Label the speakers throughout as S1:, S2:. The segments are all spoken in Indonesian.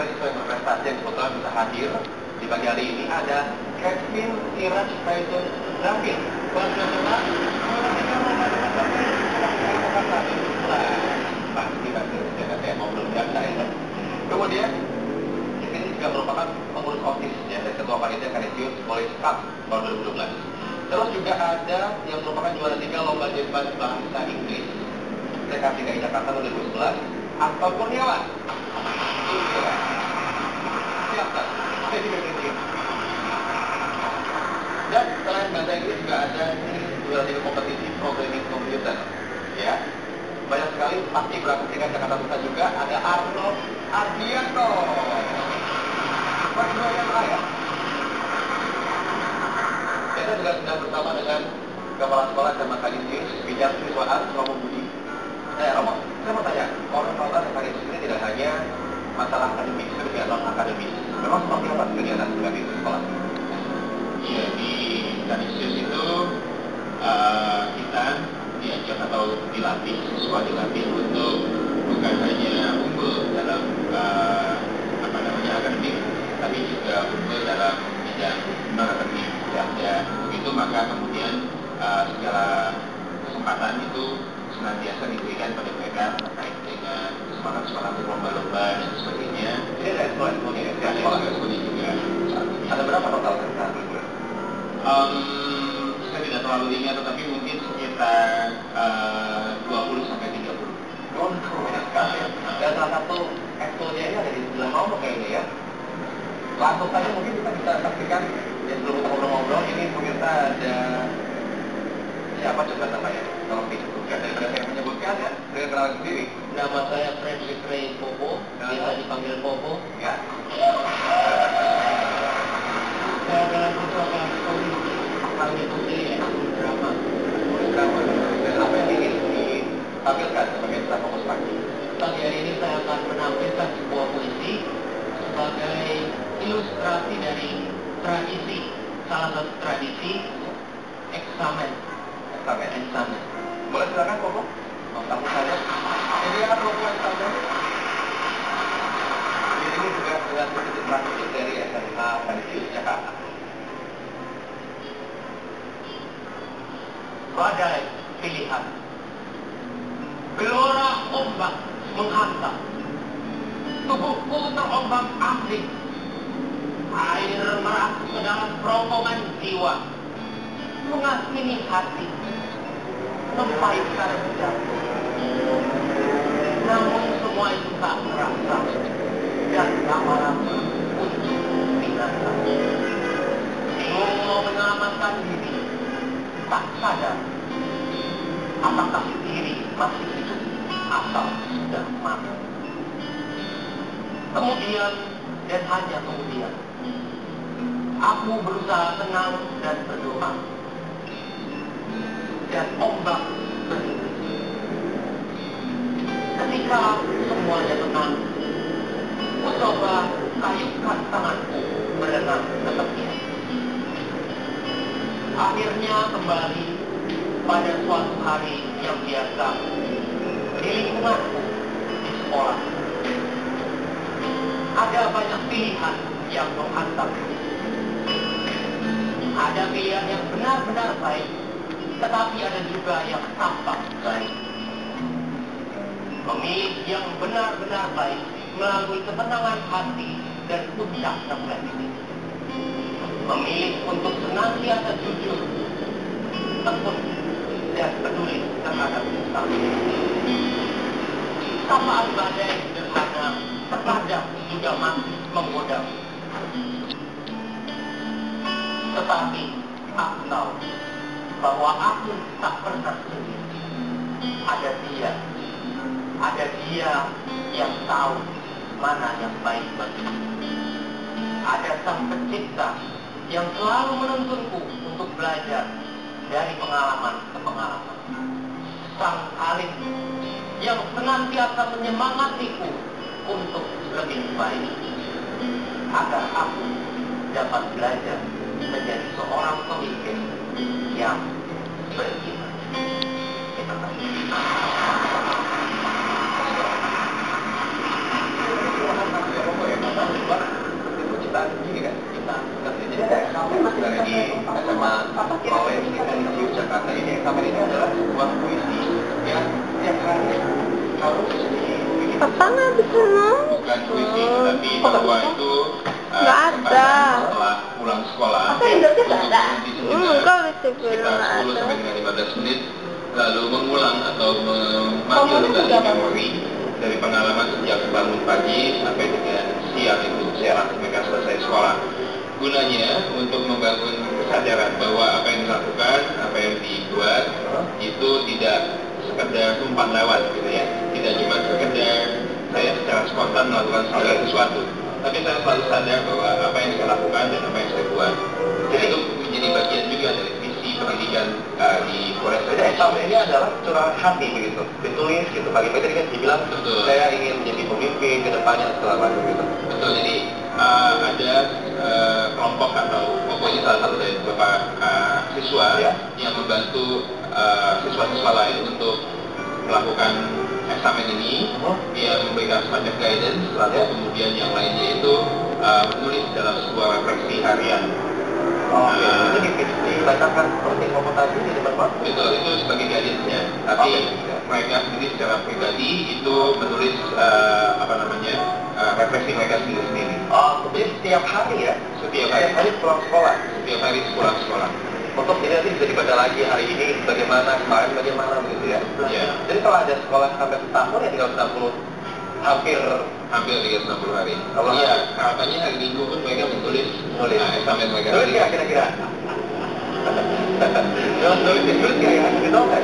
S1: sesuai berprestasi yang kebetulan bisa hadir di pagi hari ini ada Kevin Siraj Faizul Zafir. Pasti saya mau belum biasa ya. Kemudian ini juga merupakan pengurus OSIS ya, dan ketua panitia Canisius College Cup tahun 2012. Terus juga ada yang merupakan juara 3 lomba debat bahasa Inggris TKP DKI Jakarta 2011, Anton Kurniawan. Siap kan? Dan selain bahasa Inggris juga ada juara 3 kompetisi programming komputer. Ya, banyak sekali pasti berangkat Jakarta Pusat juga ada Arnold Ardianto. Masih yang lain. Kita juga sudah bersama dengan Kepala Sekolah Zaman Canisius Bidang Siswaan Romo Budi. Romo, saya mau tanya, orang tahu kan Canisius ini tidak hanya masalah akademik, tapi juga non akademik. Memang seperti apa kegiatan di sekolah?
S2: Iya, di Canisius itu kita diajak atau dilatih, siswa dilatih untuk bukan hanya unggul dalam akademik, tapi juga unggul dalam bidang non akademik. Dan begitu maka kemudian segala kesempatan itu senantiasa diberikan pada mereka terkait dengan semangat berlomba-lomba dan sebagainya.
S1: Ini ada sekolah-sekolahnya ya?
S2: Sekolah juga.
S1: Ada berapa total sekarang?
S2: Saya tidak terlalu ingat, tetapi mungkin sekitar 20 sampai 30.
S1: Oh, banyak sekali ya. Dan salah satu ekskulnya ini ada di sebelah Romo kayaknya ya. Langsung saja mungkin kita bisa saksikan ya, sebelum kita ngobrol-ngobrol ini pemirsa ada siapa coba namanya? Tolong disebutkan daripada saya menyebutkan ya, dengan kenalan sendiri.
S3: Nama saya Frederick Ray Popo, biasa dipanggil Popo.
S1: Ya.
S3: Saya adalah ketua polisi, panggil putri ekskul drama.
S1: Drama. Dan apa yang ingin ditampilkan sebagai kita fokus pagi?
S3: Pagi hari ini saya akan menampilkan sebuah puisi sebagai ilustrasi dari tradisi, salah satu tradisi eksamen.
S1: Boleh silakan Popo? Kamu saja. Jadi apa Popo eksamen? Jadi ini juga dengan sedikit praktik dari SMK Canisius Jakarta.
S3: Badai pilihan, gelora ombak menghantam, tubuhku terombang-ambing, air merasuk ke dalam kerongkongan jiwa, mengasini hati, mempahitkan jantung. Namun semua itu tak terasa dan lama-lama untuk binasa. Bingung mau menyelamatkan diri, tak sadar apakah diri masih hidup atau sudah mati. Kemudian dan hanya kemudian aku berusaha tenang dan berdoa, dan ombak berhenti. Ketika semuanya tenang, ku coba kayukan tanganku berenang ke tepian. Akhirnya kembali pada suatu hari yang biasa di lingkunganku di sekolah. Ada banyak pilihan yang menghantam. Ada pilihan yang benar-benar baik, tetapi ada juga yang tampak baik. Memilih yang benar-benar baik melalui ketenangan hati dan puncak refleksi. Memilih untuk senantiasa jujur, tekun, dan peduli terhadap sesama. Sapaan badai sederhana terkadang juga masih menggoda. Tetapi aku tahu bahwa aku tak pernah sendiri. Ada dia yang tahu mana yang baik bagiku. Ada Sang Pencipta yang selalu menuntunku untuk belajar dari pengalaman ke pengalaman. Sang Alim yang senantiasa menyemangatiku untuk lebih baik, agar aku dapat belajar menjadi seorang pemimpin yang beriman. Terima kasih.
S1: eksamen ini adalah sebuah puisi yang tiap hari harus dibikin.
S4: Papa nggak bisa nonton.
S2: Bukan puisi, tapi bahwa itu
S4: Nggak ada.
S2: setelah pulang sekolah
S4: Apa Indonesia nggak ada?
S2: berhenti sejenak,
S4: Enggak bisa bilang
S2: sekitar
S4: nggak
S2: 10
S4: ada.
S2: sampai dengan 15 menit, lalu mengulang atau memanggil kembali memori dari pengalaman sejak bangun pagi sampai dengan siang itu setelah mereka selesai sekolah. Gunanya untuk membangun kesadaran bahwa apa yang dilakukan, apa yang dibuat itu tidak sekedar umpan lewat gitu ya, tidak cuma sekedar saya secara spontan melakukan segala sesuatu, tapi saya selalu sadar bahwa apa yang saya lakukan dan apa yang saya buat. Jadi itu menjadi bagian juga dari visi pendidikan di Polres.
S1: Jadi eksamen ini adalah curahan hati begitu, ditulis gitu. Pagi-pagi tadi kan dibilang
S2: Betul.
S1: saya ingin menjadi pemimpin ke depannya segala macam gitu.
S2: Betul, jadi ada kelompok atau pokoknya salah satu dari beberapa siswa
S1: Ya.
S2: yang membantu siswa-siswa lain untuk melakukan eksamen ini. Dia memberikan semacam guidance, lalu kemudian yang lainnya itu menulis dalam sebuah refleksi harian.
S1: Oke, itu dibacakan seperti ngomong tadi di depan Pak.
S2: Betul, itu sebagai guidance-nya. Tapi mereka sendiri secara pribadi itu menulis refleksi mereka sendiri-sendiri.
S1: Oh, jadi setiap hari ya?
S2: Setiap
S1: Setiap hari pulang sekolah.
S2: Setiap hari pulang sekolah.
S1: Untuk ini nanti bisa dibaca lagi hari ini bagaimana, kemarin bagaimana begitu ya.
S2: Iya.
S1: Jadi kalau ada sekolah sampai setahun ya tinggal 90 hampir
S2: 360 hari.
S1: Kalau
S2: Iya, harapannya hari Minggu pun mereka menulis eksamen mereka.
S1: Nulis ya kira-kira. Nulis ya ya, gitu nggak?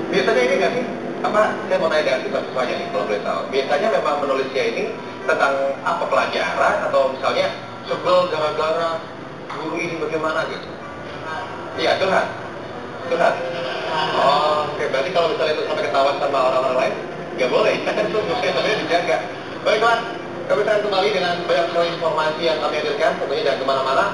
S1: Biasanya ini nggak sih? Apa, saya mau tanya dari siswa-siswanya nih kalau boleh tahu. Biasanya memang menulisnya ini tentang apa, pelajaran atau misalnya sebel gara-gara guru ini bagaimana gitu? Iya, curhat. Curhat. Oh, oke. Berarti kalau misalnya itu sampai ketahuan sama orang-orang lain, nggak boleh. Itu sebenarnya dijaga. Baiklah, kami akan kembali dengan banyak sekali informasi yang kami hadirkan. Tentunya jangan kemana-mana.